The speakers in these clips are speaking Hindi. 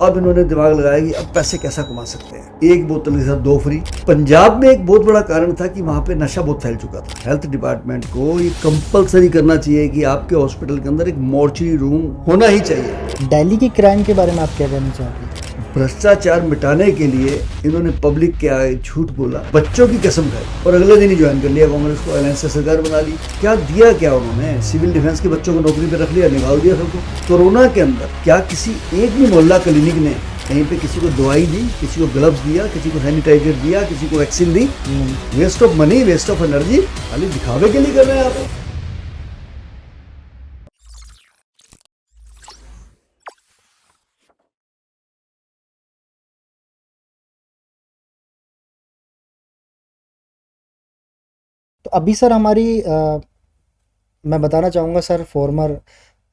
अब इन्होंने दिमाग लगाया कि अब पैसे कैसा कमा सकते हैं, एक बोतल के साथ दो फ्री। पंजाब में एक बहुत बड़ा कारण था कि वहां पे नशा बहुत फैल चुका था। हेल्थ डिपार्टमेंट को ये कंपलसरी करना चाहिए कि आपके हॉस्पिटल के अंदर एक मॉर्चरी रूम होना ही चाहिए। दिल्ली की क्राइम के बारे में आप क्या कहना चाहोगे? भ्रष्टाचार मिटाने के लिए इन्होंने पब्लिक के आगे झूठ बोला, बच्चों की कसम खाई और अगले दिन ही ज्वाइन कर लिया कांग्रेस को, अलायंस से सरकार बना ली। क्या दिया क्या उन्होंने? सिविल डिफेंस के बच्चों को नौकरी पे रख लिया, निकाल दिया सबको। कोरोना के अंदर क्या किसी एक भी मोहल्ला क्लिनिक ने कहीं पे किसी को दवाई दी, किसी को ग्लव्स दिया, किसी को सैनिटाइजर दिया, किसी को वैक्सीन दी? Waste of money, waste of energy, खाली दिखावे के लिए कर रहे हैं आप। तो अभी सर मैं बताना चाहूँगा सर, फॉर्मर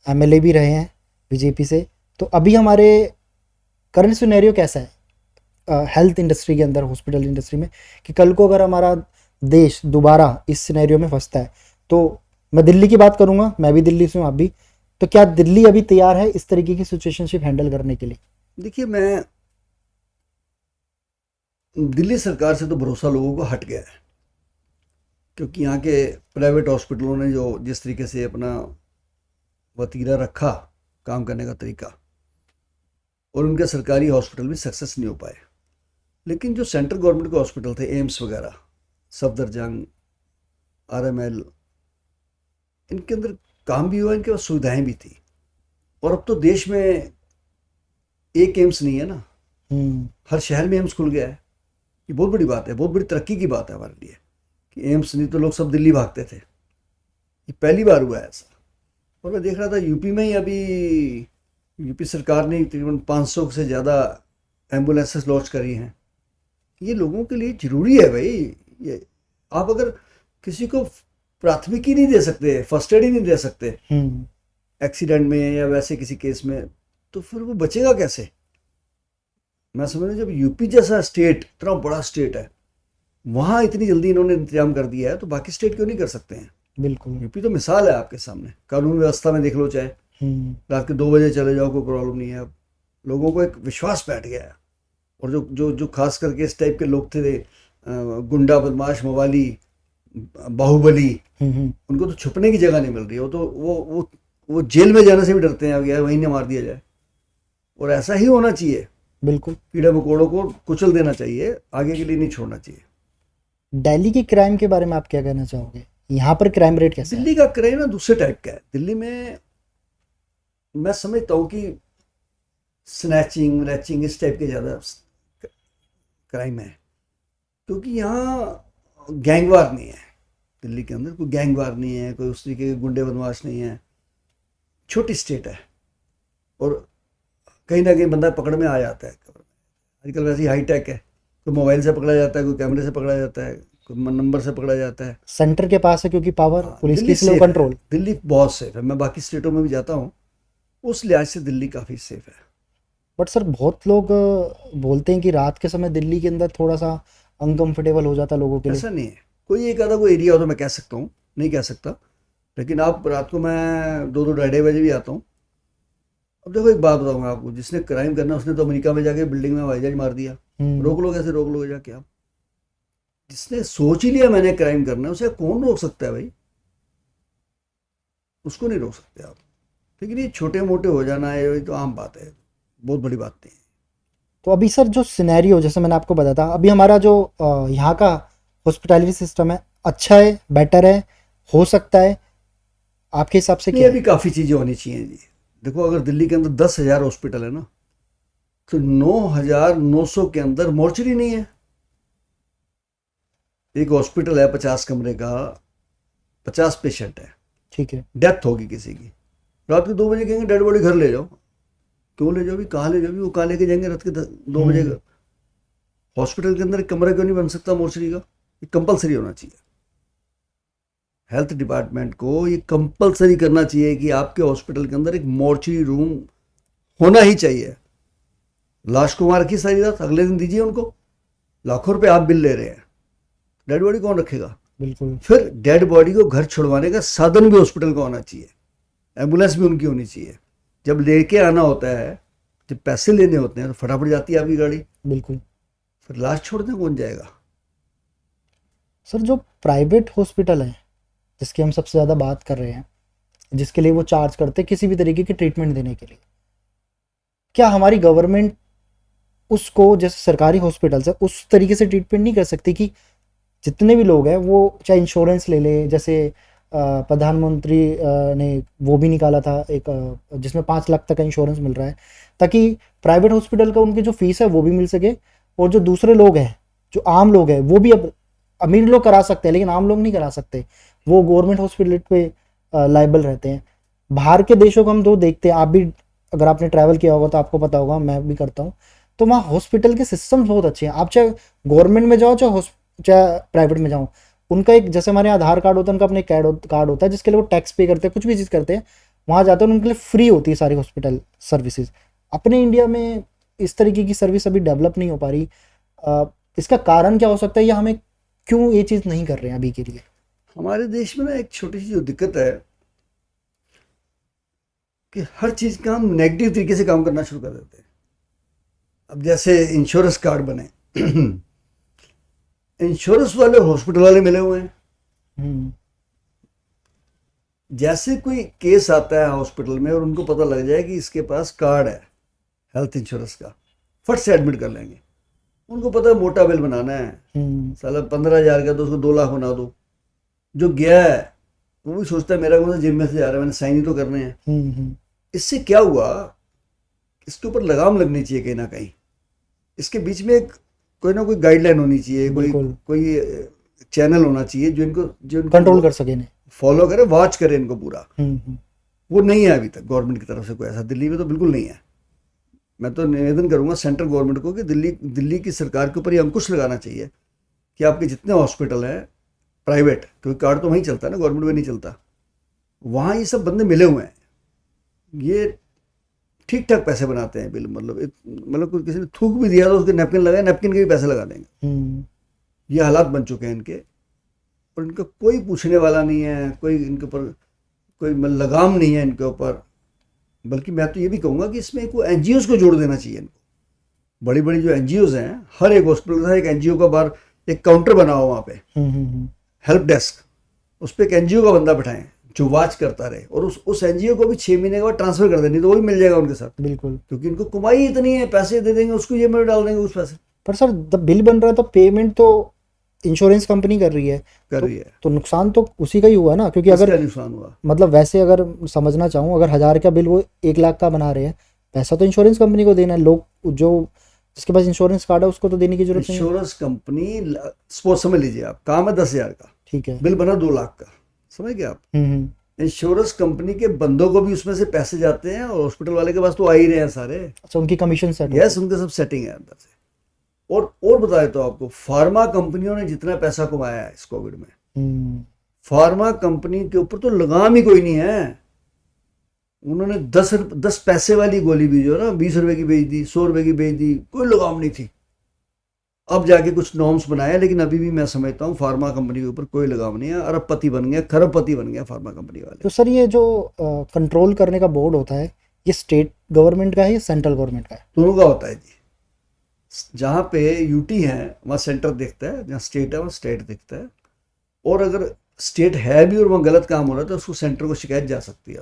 एमएलए भी रहे हैं बीजेपी से। तो अभी हमारे करंट सिनेरियो कैसा है हेल्थ इंडस्ट्री के अंदर, हॉस्पिटल इंडस्ट्री में, कि कल को अगर हमारा देश दोबारा इस सिनेरियो में फंसता है, तो मैं दिल्ली की बात करूँगा, मैं भी दिल्ली से हूँ आप भी, तो क्या दिल्ली अभी तैयार है इस तरीके की सिचुएशनशिप हैंडल करने के लिए? देखिए, मैं दिल्ली सरकार से तो भरोसा लोगों को हट गया है, क्योंकि यहाँ के प्राइवेट हॉस्पिटलों ने जो जिस तरीके से अपना वतीरा रखा काम करने का तरीका, और उनके सरकारी हॉस्पिटल भी सक्सेस नहीं हो पाए। लेकिन जो सेंट्रल गवर्नमेंट के हॉस्पिटल थे, एम्स वगैरह, सफदरजंग, आरएमएल, इनके अंदर काम भी हुआ, इनके पास सुविधाएं भी थी। और अब तो देश में एक एम्स नहीं है ना, हर शहर में एम्स खुल गया है। ये बहुत बड़ी बात है, बहुत बड़ी तरक्की की बात है हमारे लिए कि एम्स नहीं तो लोग सब दिल्ली भागते थे। ये पहली बार हुआ है ऐसा। और मैं देख रहा था यूपी में ही अभी यूपी सरकार ने तकरीबन 500 से ज़्यादा एम्बुलेंसेस लॉन्च करी हैं। ये लोगों के लिए ज़रूरी है भाई। ये आप अगर किसी को प्राथमिकी नहीं दे सकते, फर्स्ट एड ही नहीं दे सकते एक्सीडेंट में या वैसे किसी केस में, तो फिर वो बचेगा कैसे? मैं समझ रहा हूँ, जब यूपी जैसा स्टेट, इतना बड़ा स्टेट है, वहाँ इतनी जल्दी इन्होंने इंतजाम कर दिया है, तो बाकी स्टेट क्यों नहीं कर सकते हैं? बिल्कुल, यूपी तो मिसाल है आपके सामने। कानून व्यवस्था में देख लो, चाहे रात के 2 बजे चले जाओ, कोई प्रॉब्लम नहीं है। अब लोगों को एक विश्वास बैठ गया है। और जो जो जो खास करके इस टाइप के लोग थे, गुंडा, बदमाश, मवाली, बाहुबली, उनको तो छुपने की जगह नहीं मिल रही है। वो तो वो जेल में जाने से भी डरते हैं, अब यार वहीं ना मार दिया जाए। और ऐसा ही होना चाहिए। बिल्कुल, कीड़े मकोड़ों को कुचल देना चाहिए, आगे के लिए नहीं छोड़ना चाहिए। दिल्ली की क्राइम के बारे में आप क्या कहना चाहोगे? यहाँ पर क्राइम रेट कैसा है? दिल्ली का क्राइम ना दूसरे टाइप का है। दिल्ली में मैं समझता हूँ कि स्नैचिंग, रैचिंग, इस टाइप के ज़्यादा क्राइम है, क्योंकि यहाँ गैंगवार नहीं है। दिल्ली के अंदर कोई गैंगवार नहीं है, कोई उस तरीके के गुंडे बदमाश नहीं है। छोटी स्टेट है और कहीं ना कहीं बंदा पकड़ में आ जाता है। आजकल वैसे ही हाईटेक है, कोई मोबाइल से पकड़ा जाता है, कोई कैमरे से पकड़ा जाता है, कोई नंबर से पकड़ा जाता है। सेंटर के पास है क्योंकि पावर, पुलिस की स्लो कंट्रोल। दिल्ली बहुत सेफ है। मैं बाकी स्टेटों में भी जाता हूँ, उस लिहाज से दिल्ली काफ़ी सेफ है। बट सर, बहुत लोग बोलते हैं कि रात के समय दिल्ली के अंदर थोड़ा सा अनकंफर्टेबल हो जाता लोगों के लिए। ऐसा नहीं है। कोई एक आधा कोई एरिया हो तो मैं कह सकता हूँ, नहीं कह सकता। लेकिन आप रात को, मैं 2-2, 2:30 बजे भी आता हूँ। अब देखो, एक बात बताऊंगा आपको, जिसने क्राइम करना उसने तो अमेरिका में जाके बिल्डिंग में हवाई जहाज मार दिया। रोक लो, कैसे रोक लोगे जाके आप? जिसने सोच ही लिया मैंने क्राइम करना है, उसे कौन रोक सकता है भाई? उसको नहीं रोक सकते आप। लेकिन ये छोटे मोटे हो जाना है, ये तो आम बात है, बहुत बड़ी बात नहीं है। तो अभी सर जो सिनेरियो, जैसे मैंने आपको बताया था, अभी हमारा जो यहाँ का हॉस्पिटैलिटी सिस्टम है, अच्छा है, बेटर है, हो सकता है आपके हिसाब से? नहीं, अभी काफ़ी चीज़ें होनी चाहिए जी। देखो, अगर दिल्ली के अंदर 10,000 हॉस्पिटल है ना, तो 9,900 के अंदर मॉर्चरी नहीं है। एक हॉस्पिटल है 50 कमरे का, 50 पेशेंट है, ठीक है, डेथ होगी किसी की, रात के 2 बजे कहेंगे डेड बॉडी घर ले जाओ। क्यों ले जाओ भी? कहाँ ले जाओ भी? वो कहाँ लेके जाएंगे रात के 2 बजे? हॉस्पिटल के अंदर एक कमरा क्यों नहीं बन सकता मॉर्चरी का? ये कंपलसरी होना चाहिए। हेल्थ डिपार्टमेंट को ये कंपलसरी करना चाहिए कि आपके हॉस्पिटल के अंदर एक मॉर्चरी रूम होना ही चाहिए। लाश को वहाँ रखी सारी रात, अगले दिन दीजिए उनको। लाखों रुपए आप बिल ले रहे हैं, डेड बॉडी कौन रखेगा? बिल्कुल। फिर डेड बॉडी को घर छुड़वाने का साधन भी हॉस्पिटल का होना चाहिए, एम्बुलेंस भी उनकी होनी चाहिए। जब लेके आना होता है जब पैसे लेने होते हैं तो फटाफट जाती है आपकी गाड़ी, बिल्कुल फिर लाश छोड़ने कौन जाएगा? सर। जो प्राइवेट हॉस्पिटल है जिसकी हम सबसे ज़्यादा बात कर रहे हैं, जिसके लिए वो चार्ज करते हैं किसी भी तरीके की ट्रीटमेंट देने के लिए, क्या हमारी गवर्नमेंट उसको, जैसे सरकारी हॉस्पिटल्स है, उस तरीके से ट्रीटमेंट नहीं कर सकती कि जितने भी लोग हैं वो चाहे इंश्योरेंस ले ले? जैसे प्रधानमंत्री ने वो भी निकाला था एक, जिसमें 5 लाख तक का इंश्योरेंस मिल रहा है, ताकि प्राइवेट हॉस्पिटल का उनकी जो फीस है वो भी मिल सके, और जो दूसरे लोग हैं, जो आम लोग हैं, वो भी, अब अमीर लोग करा सकते हैं लेकिन आम लोग नहीं करा सकते, वो गवर्नमेंट हॉस्पिटल पे लाइबल रहते हैं। बाहर के देशों को हम तो देखते हैं, आप भी अगर आपने ट्रैवल किया होगा तो आपको पता होगा, मैं भी करता हूँ, तो वहाँ हॉस्पिटल के सिस्टम्स बहुत अच्छे हैं। आप चाहे गवर्नमेंट में जाओ चाहे प्राइवेट में जाओ, उनका एक, जैसे हमारे यहाँ आधार कार्ड होता है, उनका अपना एक कार्ड होता है जिसके लिए वो टैक्स पे करते हैं, कुछ भी चीज़ करते हैं, वहाँ जाते हैं, उनके लिए फ्री होती है सारी हॉस्पिटल सर्विसेज। अपने इंडिया में इस तरीके की सर्विस अभी डेवलप नहीं हो पा रही। इसका कारण क्या हो सकता है, या हमें क्यों ये चीज़ नहीं कर रहे हैं अभी के लिए? हमारे देश में ना एक छोटी सी जो दिक्कत है कि हर चीज़ का हम नेगेटिव तरीके से काम करना शुरू कर देते हैं। अब जैसे इंश्योरेंस कार्ड बने, इंश्योरेंस वाले हॉस्पिटल वाले मिले हुए हैं। हम्म, जैसे कोई केस आता है हॉस्पिटल में और उनको पता लग जाए कि इसके पास कार्ड है हेल्थ इंश्योरेंस का, फट से एडमिट कर लेंगे। उनको पता है मोटा बिल बनाना है, साला 15,000 का तो उसको 2 लाख बना दो। जो गया है वो भी सोचता है मेरा कौन सा जिम में से जा रहा है, मैंने साइन ही तो करने हैं। इससे क्या हुआ, इसके ऊपर लगाम लगनी चाहिए कहीं ना कहीं। इसके बीच में एक कोई ना कोई गाइडलाइन होनी चाहिए, कोई बिल्कुल। कोई चैनल होना चाहिए जो इनको कंट्रोल कर सके इन्हें। फॉलो करे, वॉच करे इनको पूरा। हम्म, वो नहीं है अभी तक गवर्नमेंट की तरफ से कोई ऐसा, दिल्ली में तो बिल्कुल नहीं है। मैं तो निवेदन करूंगा सेंट्रल गवर्नमेंट को कि दिल्ली की सरकार के ऊपर ये अंकुश लगाना चाहिए कि आपके जितने हॉस्पिटल हैं प्राइवेट, क्योंकि कार्ड तो वहीं चलता है ना, गवर्नमेंट में नहीं चलता, वहाँ ये सब बंदे मिले हुए हैं, ये ठीक ठाक पैसे बनाते हैं बिल। मतलब कोई किसी ने थूक भी दिया तो उसके नैपकिन लगाए, नैपकिन के भी पैसे लगा देंगे। ये हालात बन चुके हैं इनके, और इनका कोई पूछने वाला नहीं है, कोई इनके ऊपर कोई लगाम नहीं है इनके ऊपर। बल्कि मैं तो ये भी कहूँगा कि इसमें को एनजीओज को जोड़ देना चाहिए इनको। बड़ी बड़ी जो एनजीओज हैं, हर एक हॉस्पिटल का एक एनजीओ का बाहर एक काउंटर बना हो, वहाँ पे हेल्प डेस्क, उस पर एक एनजीओ का बंदा बैठाएं जो वॉच करता रहे, और उस एनजीओ को भी 6 महीने के बाद ट्रांसफर कर देनी, तो वो भी मिल जाएगा उनके साथ। बिल्कुल। क्योंकि इनको कमाई इतनी है, पैसे दे देंगे उसको, ये में डाल देंगे उस पैसे। पर सर जब बिल बन रहा है तो पेमेंट तो इंश्योरेंस कंपनी कर रही है, कर रही है, तो नुकसान तो उसी का ही हुआ ना। क्योंकि अगर नुकसान हुआ, मतलब वैसे अगर समझना चाहूँ, अगर 1000 का बिल वो 1 लाख का बना रहे हैं, पैसा तो इंश्योरेंस कंपनी को देना है। लोग जो जिसके पास इंश्योरेंस कार्ड है उसको तो देने की जरूरत नहीं है। इंश्योरेंस कंपनी, सपोज समझ लीजिए आप, काम है 10,000 का, ठीक है, बिल बना 2 लाख का, समझ गए आप। इंश्योरेंस कंपनी के बंदों को भी उसमें से पैसे जाते हैं, और हॉस्पिटल वाले के पास तो आ ही रहे हैं सारे। अच्छा, उनकी कमीशन सेट यस, उनके सब सेटिंग है अंदर से। और बता देता हूँ आपको, फार्मा कंपनियों ने जितना पैसा कमाया है इस कोविड में, फार्मा कंपनी के ऊपर तो लगाम ही कोई नहीं है। उन्होंने 10 पैसे वाली गोली भी जो है ना, 20 रुपए की बेच दी, 100 रुपए की बेच दी, कोई लगाम नहीं थी। अब जाके कुछ नॉर्म्स बनाया, लेकिन अभी भी मैं समझता हूँ फार्मा कंपनी के ऊपर कोई लगाम नहीं है। अरबपति बन गया, खरबपति बन गया फार्मा कंपनी वाले। तो सर ये जो कंट्रोल करने का बोर्ड होता है, ये स्टेट गवर्नमेंट का है या सेंट्रल गवर्नमेंट का है? दोनों का होता है जी। जहाँ पे यूटी है वहाँ सेंटर देखता है, जहाँ स्टेट है वहाँ स्टेट देखता है। और अगर स्टेट है भी और वहाँ गलत काम हो रहा है तो उसको सेंटर को शिकायत जा सकती है,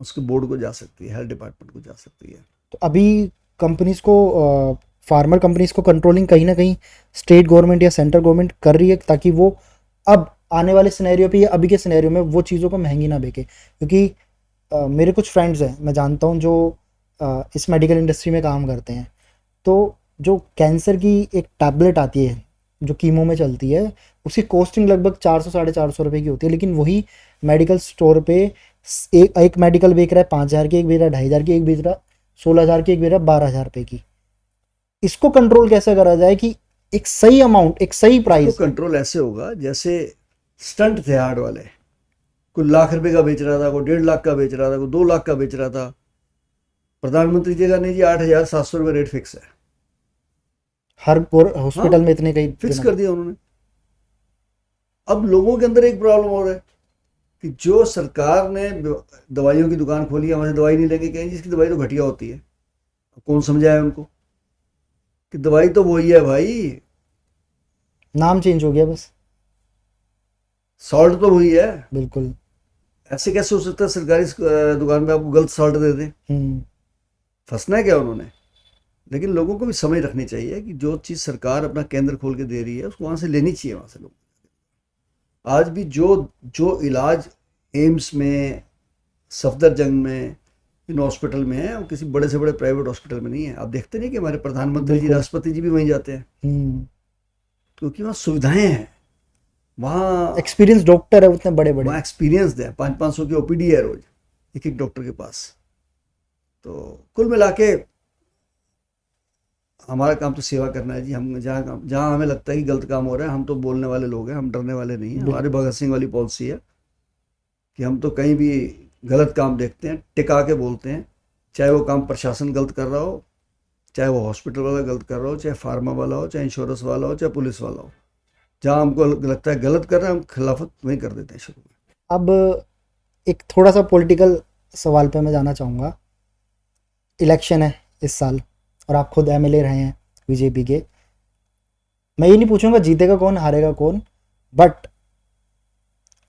उसके बोर्ड को जा सकती है, हेल्थ डिपार्टमेंट को जा सकती है। तो अभी कंपनीज को, फार्मर कंपनीज को कंट्रोलिंग कहीं ना कहीं स्टेट गवर्नमेंट या सेंट्रल गवर्नमेंट कर रही है, ताकि वो अब आने वाले सिनेरियो पे या अभी के सिनेरियो में वो चीज़ों को महंगी ना बेचे। क्योंकि मेरे कुछ फ्रेंड्स हैं, मैं जानता हूँ, जो इस मेडिकल इंडस्ट्री में काम करते हैं। तो जो कैंसर की एक टैबलेट आती है जो कीमो में चलती है, उसकी कॉस्टिंग लगभग 400 साढ़े 400 रुपये की होती है, लेकिन वही मेडिकल स्टोर पे एक मेडिकल बेच रहा है 5,000 की, एक बेच रहा है 2,500 की, एक बेच रहा 16,000 की, एक बेच रहा 12,000 रुपये की। इसको कंट्रोल कैसे करा जाए कि एक सही अमाउंट, एक सही प्राइस? कंट्रोल ऐसे होगा, जैसे स्टंट थे हार्ड वाले, कोई लाख रुपए का बेच रहा था, कोई 1.5 लाख का बेच रहा था, कोई 2 लाख का बेच रहा था। प्रधानमंत्री जी का नहीं जी, 8,700 रुपये रेट फिक्स है हर हॉस्पिटल में इतने कई फिक्स कर दिया उन्होंने। अब लोगों के अंदर एक प्रॉब्लम हो रहा है कि जो सरकार ने दवाइयों की दुकान खोली है, वहां से दवाई नहीं लेंगे, कहेंगे जिसकी दवाई तो घटिया होती है। कौन समझाए उनको कि दवाई तो वही है भाई, नाम चेंज हो गया बस। सॉल्ट तो वही है। बिल्कुल। ऐसे कैसे हो सकता है सरकारी दुकान में आपको गलत सॉल्ट दे दें? हम्म। फंसना है क्या उन्होंने? लेकिन लोगों को भी समझ रखनी चाहिए कि जो चीज़ सरकार अपना केंद्र खोल के दे रही है उसको वहाँ से लेनी चाहिए, वहाँ से लोग। आज भी जो जो इलाज एम्स में, सफदरजंग में, इन हॉस्पिटल में है, वो किसी बड़े से बड़े प्राइवेट हॉस्पिटल में नहीं है। आप देखते नहीं कि हमारे प्रधानमंत्री जी, बिल्कुल। राष्ट्रपति जी भी वहीं जाते हैं, हम्म। क्योंकि वहाँ सुविधाएं हैं, वहाँ एक्सपीरियंस डॉक्टर है उतने बड़े बड़े। वहाँ एक्सपीरियंस है। 500 की ओपीडी है रोज, एक एक डॉक्टर के पास। तो कुल मिला के हमारा काम तो सेवा करना है जी। हम जहाँ जहाँ हमें लगता है कि गलत काम हो रहा है, हम तो बोलने वाले लोग हैं, हम डरने वाले नहीं हैं। हमारे बिल्कुल। भगत सिंह वाली पॉलिसी है कि हम तो कहीं भी गलत काम देखते हैं टिका के बोलते हैं, चाहे वो काम प्रशासन गलत कर रहा हो, चाहे वो हॉस्पिटल वाला गलत कर रहा हो, चाहे फार्मा वाला हो, चाहे इंश्योरेंस वाला हो, चाहे पुलिस वाला हो। जहाँ हमको लगता है गलत कर रहे हैं, हम खिलाफत वहीं कर देते हैं शुरू में। अब एक थोड़ा सा पॉलिटिकल सवाल पे मैं जाना चाहूँगा। इलेक्शन है इस साल और आप खुद एमएलए रहे हैं बीजेपी के। मैं ये नहीं पूछूंगा जीतेगा कौन हारेगा कौन, बट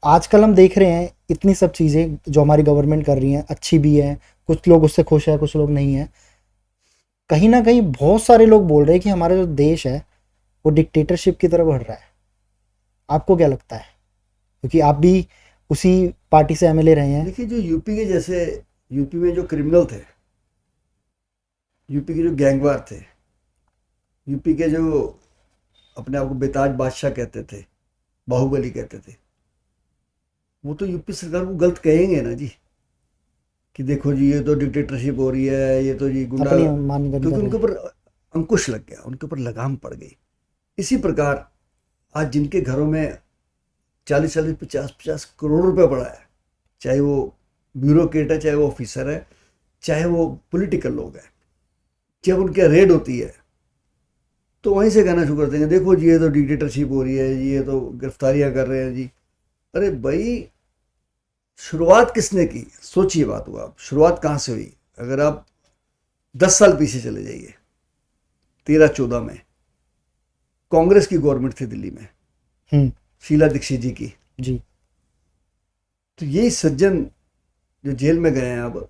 आजकल हम देख रहे हैं इतनी सब चीज़ें जो हमारी गवर्नमेंट कर रही हैं अच्छी भी हैं, कुछ लोग उससे खुश हैं कुछ लोग नहीं हैं। कहीं ना कहीं बहुत सारे लोग बोल रहे हैं कि हमारा जो देश है वो डिक्टेटरशिप की तरफ बढ़ रहा है। आपको क्या लगता है, क्योंकि आप भी उसी पार्टी से एमएलए रहे हैं। देखिए, जो यूपी के जैसे, यूपी में जो क्रिमिनल थे, यूपी के जो गैंगवार थे, यूपी के जो अपने आप को बेताज बादशाह कहते थे, बाहुबली कहते थे, वो तो यूपी सरकार को गलत कहेंगे ना जी कि देखो जी ये तो डिक्टेटरशिप हो रही है, ये तो जी गुंडा, अपनी मानी कर क्योंकि रहे उनके हैं। ऊपर अंकुश लग गया, उनके ऊपर लगाम पड़ गई। इसी प्रकार आज जिनके घरों में 40-40, 50-50 करोड़ रुपए पड़ा है, चाहे वो ब्यूरोक्रेट है, चाहे वो ऑफिसर है, चाहे वो पॉलिटिकल लोग हैं, जब उनके रेड होती है तो वहीं से कहना शुरू कर देंगे देखो जी ये तो डिक्टेटरशिप हो रही है जी, ये तो गिरफ्तारियां कर रहे हैं जी। अरे भाई, शुरुआत किसने की? सोचिए बात हुआ, आप शुरुआत कहाँ से हुई? अगर आप 10 साल पीछे चले जाइए, 13-14 में कांग्रेस की गवर्नमेंट थी दिल्ली में, हम्म। शीला दीक्षित जी की। जी। तो यही सज्जन जो जेल में गए हैं अब,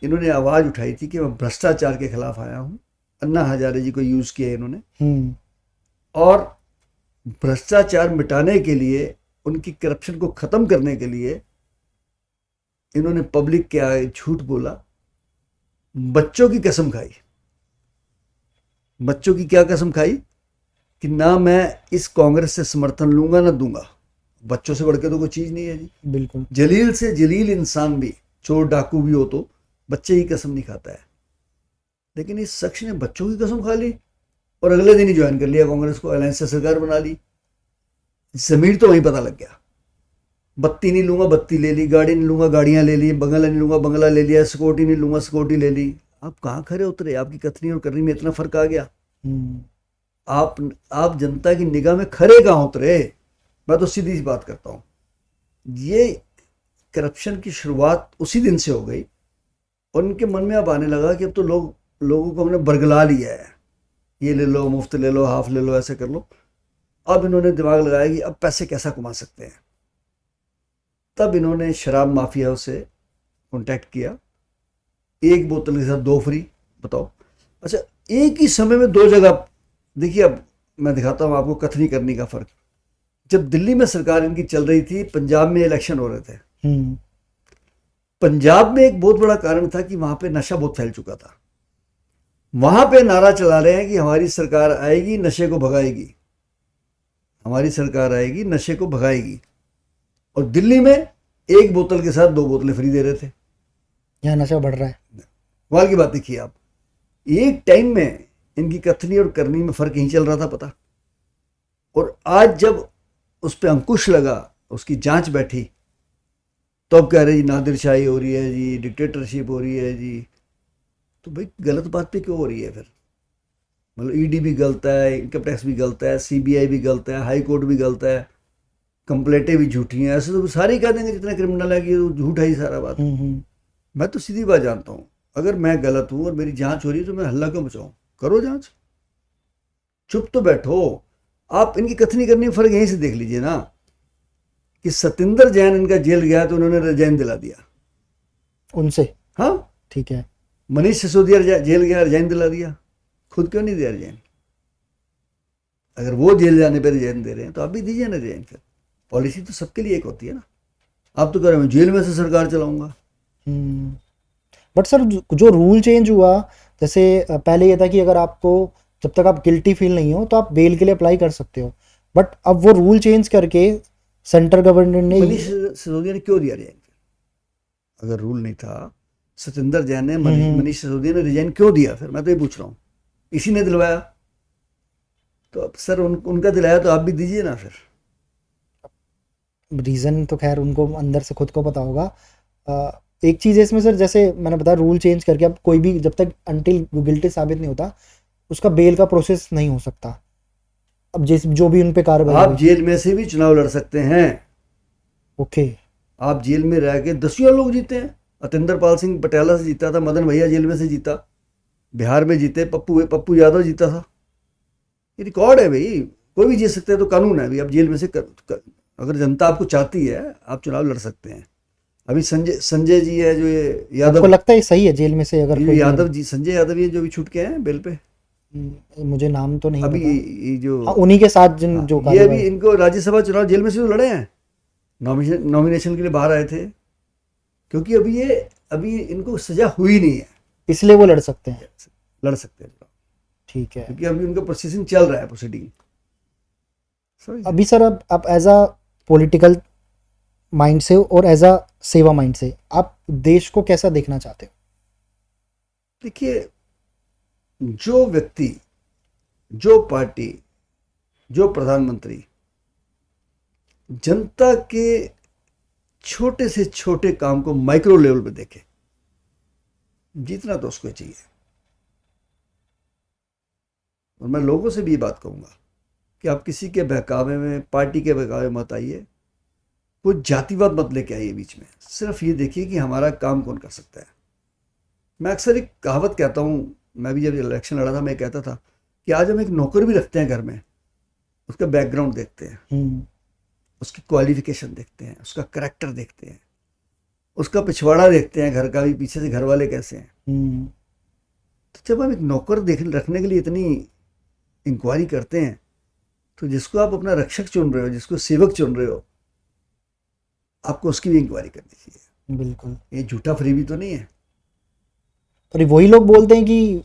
इन्होंने आवाज़ उठाई थी कि मैं भ्रष्टाचार के खिलाफ आया हूँ। अन्ना हजारे जी को यूज़ किया इन्होंने, हम्म। और भ्रष्टाचार मिटाने के लिए, उनकी करप्शन को ख़त्म करने के लिए इन्होंने पब्लिक के आगे झूठ बोला, बच्चों की कसम खाई। बच्चों की क्या कसम खाई? कि ना मैं इस कांग्रेस से समर्थन लूंगा ना दूंगा। बच्चों से बढ़ के तो कोई चीज़ नहीं है जी। बिल्कुल। जलील से जलील इंसान भी, चोर डाकू भी हो तो बच्चे की कसम नहीं खाता है। लेकिन इस शख्स ने बच्चों की कसम खा ली और अगले दिन ही ज्वाइन कर लिया कांग्रेस को, अलायंस से सरकार बना ली। जमीर तो वहीं पता लग गया। बत्ती नहीं लूंगा, बत्ती ले ली, गाड़ी नहीं लूंगा, गाड़ियां ले ली, बंगला नहीं लूंगा, बंगला ले लिया, सिक्योरिटी नहीं लूंगा, सिक्योरिटी ले ली। आप कहाँ खड़े उतरे? आपकी कथनी और करनी में इतना फर्क आ गया। हम्म। आप जनता की निगाह में खड़े कहाँ उतरे? मैं तो सीधी सी बात करता हूँ, ये करप्शन की शुरुआत उसी दिन से हो गई और उनके मन में अब आने लगा कि अब तो लोगों को हमने बरगला लिया है, ये ले लो, मुफ्त ले लो, हाफ ले लो, ऐसे कर लो। अब इन्होंने दिमाग लगाया कि अब पैसे कैसा कमा सकते हैं। तब इन्होंने शराब माफियाओं से कांटेक्ट किया, एक बोतल के साथ 2 फ्री। बताओ। अच्छा, एक ही समय में 2 जगह। देखिए, अब मैं दिखाता हूँ आपको कथनी करनी का फ़र्क। जब दिल्ली में सरकार इनकी चल रही थी, पंजाब में इलेक्शन हो रहे थे। हम्म। पंजाब में एक बहुत बड़ा कारण था कि वहाँ पे नशा बहुत फैल चुका था। वहाँ पे नारा चला रहे हैं कि हमारी सरकार आएगी, नशे को भगाएगी, हमारी सरकार आएगी, नशे को भगाएगी। और दिल्ली में एक बोतल के साथ 2 बोतलें फ्री दे रहे थे। यहाँ नशा बढ़ रहा है। कमाल की बात देखिए आप, एक टाइम में इनकी कथनी और करनी में फ़र्क यहीं चल रहा था पता। और आज जब उस पर अंकुश लगा, उसकी जांच बैठी, तो अब कह रहे जी नादिरशाही हो रही है जी, डिक्टेटरशिप हो रही है जी। तो भाई गलत बात पे क्यों हो रही है फिर? मतलब ईडी भी गलत है, इनकम टैक्स भी गलत है, सीबीआई भी गलत है, हाई कोर्ट भी गलत है, कंप्लेंटें भी झूठी हैं। ऐसे तो सारे ही कह देंगे जितने क्रिमिनल है कि झूठ है ही सारा बात। हम्म। मैं तो सीधी बात जानता हूँ, अगर मैं गलत हूँ और मेरी जांच हो रही है तो मैं हल्ला क्यों बचाऊं? करो जांच, चुप तो बैठो। आप इनकी कथनी करने में फर्क यहीं से देख लीजिए ना कि सतिंदर जैन इनका जेल गया तो उन्होंने रिजाइन दिला दिया। उनसे, हाँ, ठीक है। मनीष सिसोदिया जेल गया, रिजाइन दिला दिया। खुद क्यों नहीं दिया रिजाइन? अगर वो जेल जाने पर रिजाइन दे रहे हैं तो आप भी दीजिए ना रिजाइन। फिर पॉलिसी तो सबके लिए एक होती है ना। आप तो कह रहे हो जेल में से सरकार चलाऊंगा। बट सर जो रूल चेंज हुआ, जैसे पहले ये था कि अगर आपको, जब तक आप गिल्टी फील नहीं हो तो आप बेल के लिए अप्लाई कर सकते हो, बट अब वो रूल चेंज करके सेंट्रल गवर्नमेंट ने मनीष सिसोदिया ने क्यों दिया रिजाइन? अगर रूल नहीं था, सतिंदर जैन ने मनीष सिसोदिया ने रिजाइन क्यों दिया? फिर मैं तो ये पूछ रहा हूँ, इसी ने दिलवाया। तो अब सर उनका दिलाया तो आप भी दीजिए ना फिर। रीज़न तो खैर उनको अंदर से खुद को पता होगा। एक चीज़ है इसमें सर, जैसे मैंने बताया रूल चेंज करके अब कोई भी, जब तक अनटिल गिल्टी साबित नहीं होता उसका बेल का प्रोसेस नहीं हो सकता। अब जैसे जो भी उन पे कार्रवाई आप हुई। जेल में से भी चुनाव लड़ सकते हैं। ओके। आप जेल में रह के दसियों लोग जीते हैं। अतिंदर पाल सिंह पटियाला से जीता था, मदन भैया जेल में से जीता, बिहार में जीते, पप्पू यादव जीता था। ये रिकॉर्ड है भाई, कोई भी जीत सकते हैं, तो कानून है भाई। आप जेल में से अगर जनता आपको चाहती है आप चुनाव लड़ सकते हैं। अभी संजय जी है जो ये यादव, आपको लगता है सही है जेल में से अगर कोई यादव जी, संजय यादव ये जो भी छूट के हैं बेल पे? मुझे नाम तो नहीं अभी पता। ये जो, हाँ, उन्हीं के साथ जिन हाँ, जो ये अभी इनको राज्यसभा चुनाव जेल में से तो लड़े हैं, नॉमिनेशन के लिए बाहर आए थे, क्योंकि अभी इनको सजा हुई नहीं है, इसलिए वो लड़ सकते हैं। लड़ सकते हैं। ठीक है। क्योंकि अभी उनका प्रोसेसिंग चल रहा है, प्रोसीडिंग। अभी सर अब आप एज अ पॉलिटिकल माइंड से और एज अ सेवा माइंड से आप देश को कैसा देखना चाहते हो? देखिए, जो व्यक्ति, जो पार्टी, जो प्रधानमंत्री जनता के छोटे से छोटे काम को माइक्रो लेवल पे देखे, जीतना तो उसको चाहिए। और मैं लोगों से भी ये बात कहूंगा कि आप किसी के बहकावे में, पार्टी के बहकावे मत आइए, कोई जातिवाद मत लेके आइए बीच में। सिर्फ ये देखिए कि हमारा काम कौन कर सकता है। मैं अक्सर एक कहावत कहता हूँ, मैं भी जब इलेक्शन लड़ा था मैं कहता था कि आज हम एक नौकर भी रखते हैं घर में, उसका बैकग्राउंड देखते हैं, उसकी क्वालिफिकेशन देखते हैं, उसका करेक्टर देखते हैं, उसका पिछवाड़ा देखते हैं, घर का भी, पीछे से घर वाले कैसे हैं। तो जब हम एक नौकर रखने के लिए इतनी इंक्वायरी करते हैं, तो जिसको आप अपना रक्षक चुन रहे हो, जिसको सेवक चुन रहे हो, आपको उसकी भी इंक्वायरी करनी चाहिए। बिल्कुल। ये झूठा फ्रीबी तो नहीं है। और वही लोग बोलते हैं कि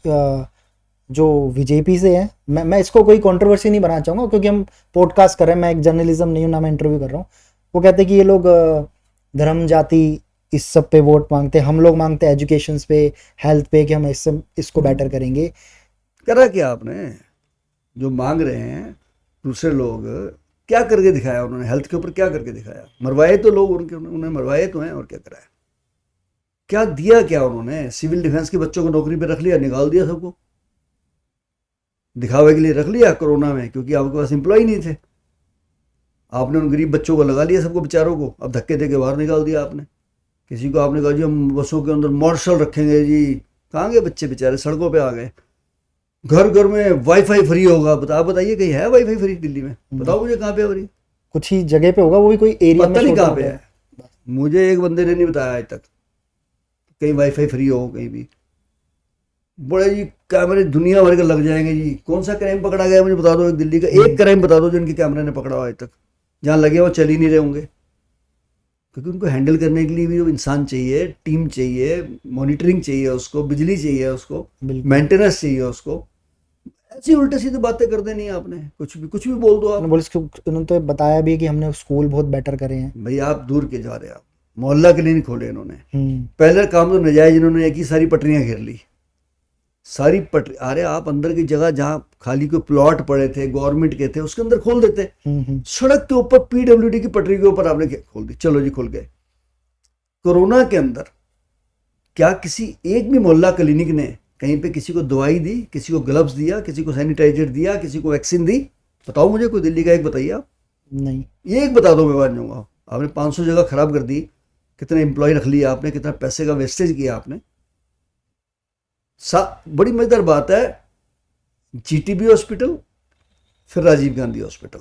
जो बीजेपी से है, मैं इसको कोई कंट्रोवर्सी नहीं बनाना चाहूँगा क्योंकि हम पॉडकास्ट कर रहे हैं, मैं एक जर्नलिज्म नहीं हूँ ना, मैं इंटरव्यू कर रहा हूँ। वो कहते हैं कि ये लोग धर्म जाति इस सब पे वोट मांगते हैं, हम लोग मांगते हैं एजुकेशन पे, हेल्थ पे, कि हम इसको बेटर करेंगे। करा क्या आपने? जो मांग रहे हैं दूसरे लोग, क्या करके दिखाया उन्होंने? हेल्थ के ऊपर क्या करके दिखाया? मरवाए तो लोग उन्हें मरवाए तो हैं, और क्या कराया? क्या दिया क्या उन्होंने? सिविल डिफेंस के बच्चों को नौकरी पे रख लिया, निकाल दिया सबको, दिखावे के लिए रख लिया कोरोना में, क्योंकि आपके पास एम्प्लॉय नहीं थे। आपने उन गरीब बच्चों को लगा लिया, सबको बेचारों को, अब धक्के दे के बाहर निकाल दिया आपने। किसी को आपने कहा जी हम बसों के अंदर मार्शल रखेंगे जी, कहाँ गए बच्चे बेचारे? सड़कों पे आ गए। घर घर में वाईफाई फ्री होगा। बताइए कहीं है वाईफाई फ्री दिल्ली में? बताओ मुझे, कहाँ पे है फ्री? कुछ ही जगह पे होगा, वो भी कोई एरिया में, पता नहीं कहाँ पे है। मुझे एक बंदे ने नहीं बताया आज तक कहीं वाईफाई फ्री हो कहीं भी। बड़े जी कैमरे दुनिया भर के लग जाएंगे जी। कौन सा क्राइम पकड़ा गया मुझे बता दो, एक दिल्ली का एक क्राइम बता दो जो इनके कैमरे ने पकड़ा हो आज तक, जहाँ लगे वो चल ही नहीं रहे होंगे। क्योंकि उनको हैंडल करने के लिए भी जो इंसान चाहिए, टीम चाहिए, मॉनिटरिंग चाहिए उसको, बिजली चाहिए उसको, मेंटेनेंस चाहिए उसको। ऐसी उल्टे सीधे बातें कर देनी है आपने, कुछ भी बोल दो आप। उन्होंने तो बताया भी कि हमने स्कूल बहुत बेटर करे हैं। भाई आप दूर के जा रहे हैं। आप मोहल्ला क्लिनिक खोले इन्होंने। पहले काम तो नजायज इन्होंने एक ही सारी पटरियां घेर ली, सारी पटरी। अरे आप अंदर की जगह जहाँ खाली कोई प्लॉट पड़े थे गवर्नमेंट के थे, उसके अंदर खोल देते। सड़क के ऊपर पीडब्ल्यूडी की पटरी के ऊपर आपने खोल दी, चलो जी खुल गए। कोरोना के अंदर क्या किसी एक भी मोहल्ला क्लिनिक ने कहीं पे किसी को दवाई दी, किसी को ग्लव्स दिया, किसी को सैनिटाइजर दिया, किसी को वैक्सीन दी? बताओ मुझे कोई दिल्ली का एक बताइए आप। नहीं, एक बता दो, मैं मान जाऊंगा। आपने 500 जगह खराब कर दी, कितने एम्प्लॉय रख लिया आपने, कितना पैसे का वेस्टेज किया आपने। बड़ी मजेदार बात है, जीटीबी हॉस्पिटल, फिर राजीव गांधी हॉस्पिटल,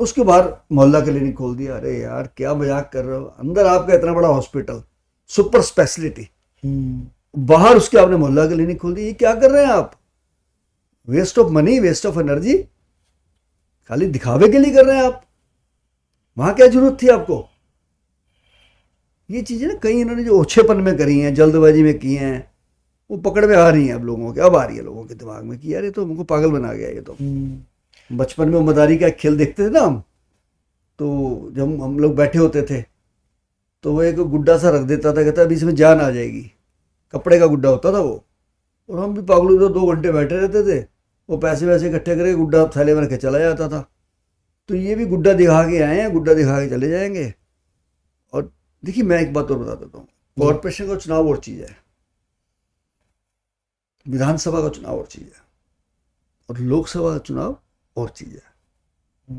उसके बाहर मोहल्ला क्लिनिक खोल दिया। अरे यार क्या मजाक कर रहे हो, अंदर आपका इतना बड़ा हॉस्पिटल, सुपर स्पेशलिटी, बाहर उसके आपने मोहल्ला क्लिनिक खोल दिया। ये क्या कर रहे हैं आप? Waste of money, waste of energy, खाली दिखावे के लिए कर रहे हैं आप। वहां क्या जरूरत थी आपको? ये चीजें ना कहीं इन्होंने जो ओछेपन में करी हैं, जल्दबाजी में की हैं, वो पकड़ में आ रही हैं अब लोगों के, अब आ रही है लोगों के दिमाग में कि यार ये तो हमको पागल बना गया। ये तो बचपन में मदारी का एक खेल देखते थे ना हम, तो जब हम लोग बैठे होते थे तो वो एक गुड्डा सा रख देता था, कहता अभी इसमें जान आ जाएगी, कपड़े का गुड्डा होता था वो, और हम भी पागलों तो 2 घंटे बैठे रहते थे, वो पैसे वैसे इकट्ठे करके गुड्डा थैले में रख के चला जाता था। तो ये भी गुड्डा दिखा के आए हैं, गुड्डा दिखा के चले जाएंगे। और देखिए मैं एक बात और बता देता हूँ, कॉरपोरेशन का चुनाव और चीज़ है, विधानसभा का चुनाव और चीज़ है, और लोकसभा का चुनाव और चीज़ है।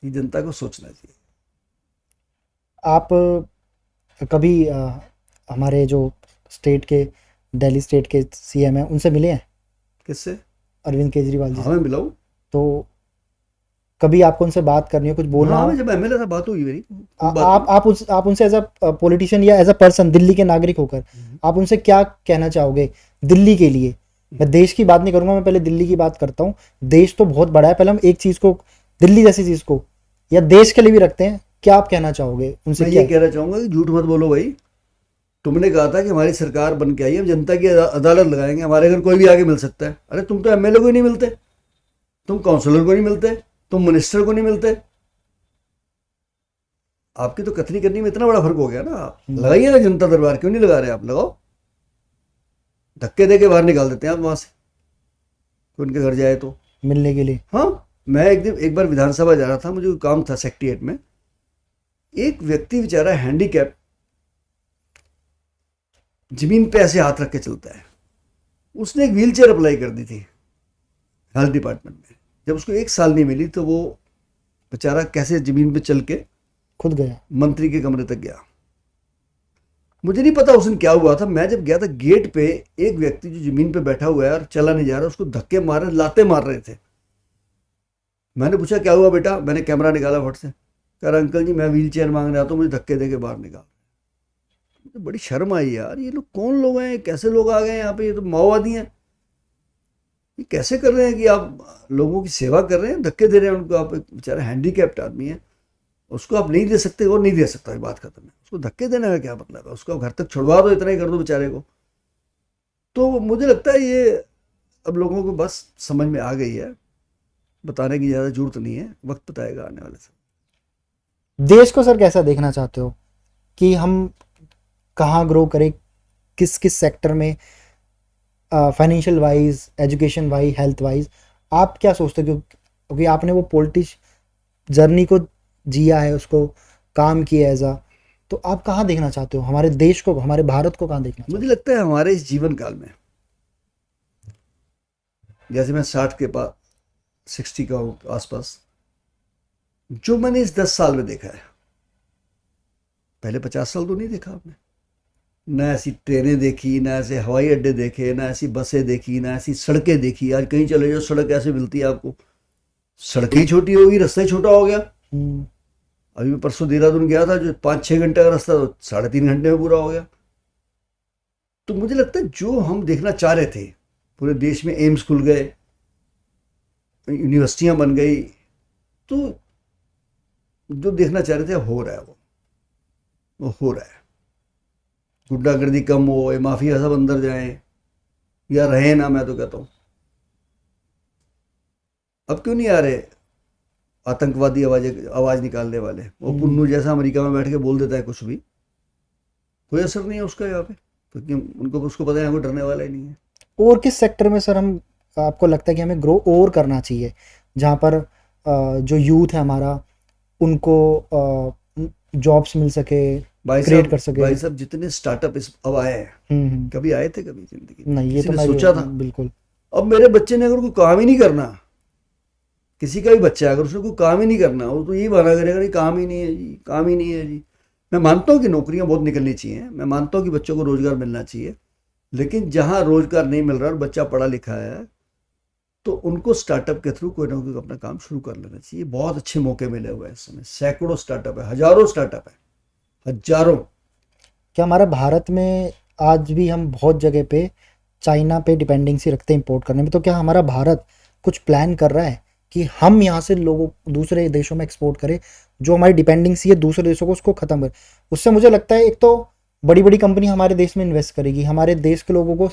ये जनता को सोचना चाहिए। आप कभी हमारे जो स्टेट के, दिल्ली स्टेट के सीएम हैं, उनसे मिले हैं? किससे? अरविंद केजरीवाल जी हाँ से। मैं मिला हूँ। तो कभी आपको उनसे बात करनी हो, कुछ बोलना हाँ हो? मैं जब एमएलए था बात हुई मेरी। आप उनसे एज अ पॉलिटिशियन या एज अ पर्सन, दिल्ली के नागरिक होकर आप उनसे क्या कहना चाहोगे दिल्ली के लिए? मैं देश की बात नहीं करूंगा, मैं पहले दिल्ली की बात करता हूँ। देश तो बहुत बड़ा है, पहले हम एक चीज को, दिल्ली जैसी चीज को या देश के लिए भी रखते हैं। क्या आप कहना चाहोगे उनसे? मैं क्या ये कहना चाहूंगा कि झूठ मत बोलो भाई। तुमने कहा था कि हमारी सरकार बन के आई, हम जनता की अदालत लगाएंगे, हमारे घर कोई भी आके मिल सकता है। अरे तुम तो एमएलए को ही नहीं मिलते, तुम काउंसलर को नहीं मिलते, तुम मिनिस्टर को नहीं मिलते। आपकी तो कथनी करनी में इतना बड़ा फर्क हो गया ना। आप लगाइए ना जनता दरबार, क्यों नहीं लगा रहे आप? लगाओ, धक्के दे के बाहर निकाल देते हैं आप वहां से, उनके घर जाए तो मिलने के लिए? हाँ, मैं एक बार विधानसभा जा रहा था, मुझे काम था सेक्रेटेरिएट में। एक व्यक्ति बेचारा हैंडीकैप, जमीन पे ऐसे हाथ रख के चलता है, उसने एक व्हील चेयर अप्लाई कर दी थी हेल्थ डिपार्टमेंट में। जब उसको 1 साल नहीं मिली तो वो बेचारा कैसे जमीन पे चल के खुद गया, मंत्री के कमरे तक गया। मुझे नहीं पता उस दिन क्या हुआ था। मैं जब गया था, गेट पे एक व्यक्ति जो जमीन पे बैठा हुआ है और चला नहीं जा रहा, उसको धक्के मार रहे, लाते मार रहे थे। मैंने पूछा क्या हुआ बेटा? मैंने कैमरा निकाला फट से, कह रहा अंकल जी मैं व्हील चेयर मांगने आता हूँ, मुझे धक्के दे के बाहर निकाल। मुझे बड़ी शर्म आई यार, ये लोग कौन लोग हैं, कैसे लोग आ गए यहाँ पे? ये तो माओवादी हैं। ये कैसे कर रहे हैं कि आप लोगों की सेवा कर रहे हैं, धक्के दे रहे हैं उनको। आप एक बेचारा हैंडीकैप्ड आदमी है, उसको आप नहीं दे सकते, और नहीं दे सकता, ये बात खत्म है। उसको धक्के देने का क्या मतलब है? उसको घर तक छुड़वा दो, इतना ही कर दो बेचारे को। तो मुझे लगता है ये अब लोगों को बस समझ में आ गई है, बताने की ज़्यादा जरूरत नहीं है, वक्त बताएगा आने वाले समय। देश को सर कैसा देखना चाहते हो कि हम कहाँ ग्रो करें, किस किस सेक्टर में, financial wise, education wise, health wise? आप क्या सोचते हो? क्योंकि आपने वो पॉलिटिक्स जर्नी को जिया है, उसको काम किया एज अ, तो आप कहाँ देखना चाहते हो हमारे देश को, हमारे भारत को कहाँ देखना चाहते मुझे लगता है हमारे इस जीवन काल में, जैसे मैं 60 के पास, 60 का हूँ आसपास, जो मैंने इस 10 साल में देखा है, पहले 50 साल तो नहीं देखा आपने। ना ऐसी ट्रेनें देखी, ना ऐसे हवाई अड्डे देखे, ना ऐसी बसें देखी, ना ऐसी सड़कें देखी। आज कहीं चले जाओ, सड़क ऐसे मिलती है आपको, सड़कें ही छोटी होगी, रास्ता ही छोटा हो गया। हो? अभी मैं परसों देहरादून गया था, जो 5-6 घंटे का रास्ता तो 3.5 घंटे में पूरा हो गया। तो मुझे लगता है जो हम देखना चाह रहे थे, पूरे देश में एम्स खुल गए, यूनिवर्सिटियां बन गई, तो जो देखना चाह रहे थे हो रहा है, वो हो रहा है। गुंडागर्दी कम हो, ये माफिया सब अंदर जाएं या रहे ना, मैं तो कहता हूँ। अब क्यों नहीं आ रहे आतंकवादी आवाज निकालने वाले? वो पुन्नू जैसा अमेरिका में बैठ के बोल देता है कुछ भी, कोई असर नहीं है उसका यहाँ पे, क्योंकि उनको उसको पता है यहाँ को डरने वाला ही नहीं है। और किस सेक्टर में सर हम, आपको लगता है कि हमें ग्रो और करना चाहिए, जहाँ पर जो यूथ है हमारा, उनको जॉब्स मिल सके, क्रिएट कर सके? भाई साहब जितने स्टार्टअप इस अब आए हैं, कभी आए थे कभी जिंदगी में? नहीं, ये किसी तो ने मैं सोचा था? बिल्कुल। अब मेरे बच्चे ने अगर कोई काम ही नहीं करना, किसी का भी बच्चा है अगर उसने कोई काम ही नहीं करना, वो तो यही बहाना करेगा नहीं काम ही नहीं है जी, काम ही नहीं है जी। मैं मानता हूँ कि नौकरियां बहुत निकलनी चाहिए, मैं मानता हूँ कि बच्चों को रोजगार मिलना चाहिए, लेकिन जहाँ रोजगार नहीं मिल रहा और बच्चा पढ़ा लिखा है तो उनको स्टार्टअप के थ्रू कोई ना कोई अपना काम शुरू कर लेना चाहिए। बहुत अच्छे मौके मिले हुए हैं इस समय, सैकड़ों स्टार्टअप है, हजारों स्टार्टअप है, हजारों। क्या हमारा भारत में आज भी हम बहुत जगह पे चाइना पे डिपेंडेंसी रखते हैं इंपोर्ट करने में, तो क्या हमारा भारत कुछ प्लान कर रहा है कि हम यहाँ से लोगों दूसरे देशों में एक्सपोर्ट करें, जो हमारी डिपेंडेंसी है दूसरे देशों को उसको ख़त्म करें? उससे मुझे लगता है एक तो बड़ी बड़ी कंपनी हमारे देश में इन्वेस्ट करेगी, हमारे देश के लोगों को